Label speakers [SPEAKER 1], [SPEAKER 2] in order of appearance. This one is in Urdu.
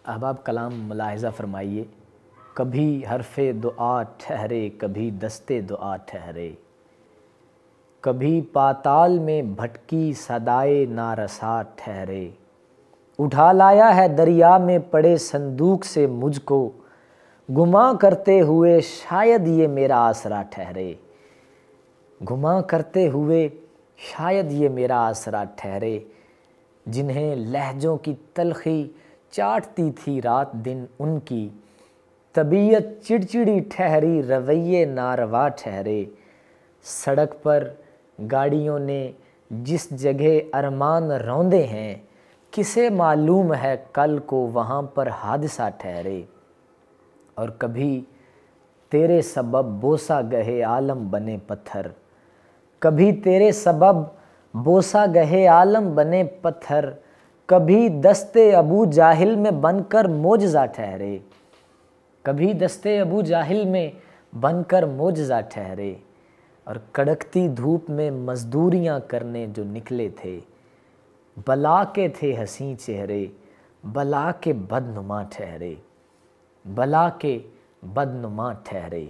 [SPEAKER 1] احباب کلام ملاحظہ فرمائیے، کبھی حرف دعا ٹھہرے کبھی دستے دعا ٹھہرے، کبھی پاتال میں بھٹکی صدائے نارسا ٹھہرے، اٹھا لایا ہے دریا میں پڑے صندوق سے مجھ کو، گماں کرتے ہوئے شاید یہ میرا آسرا ٹھہرے، گماں کرتے ہوئے شاید یہ میرا آسرا ٹھہرے، جنہیں لہجوں کی تلخی چاٹتی تھی رات دن ان کی، طبیعت چڑچڑی ٹھہری رویے ناروا ٹھہرے، سڑک پر گاڑیوں نے جس جگہ ارمان روندے ہیں، کسے معلوم ہے کل کو وہاں پر حادثہ ٹھہرے، اور کبھی تیرے سبب بوسہ گہے عالم بنے پتھر، کبھی تیرے سبب بوسہ گہے عالم بنے پتھر، کبھی دستے ابو جاہل میں بن کر معجزہ ٹھہرے، کبھی دستے ابو جاہل میں بن کر معجزہ ٹھہرے، اور کڑکتی دھوپ میں مزدوریاں کرنے جو نکلے تھے، بلا کے تھے حسین چہرے، بلا کے بدنما ٹھہرے، بلا کے بدنما ٹھہرے۔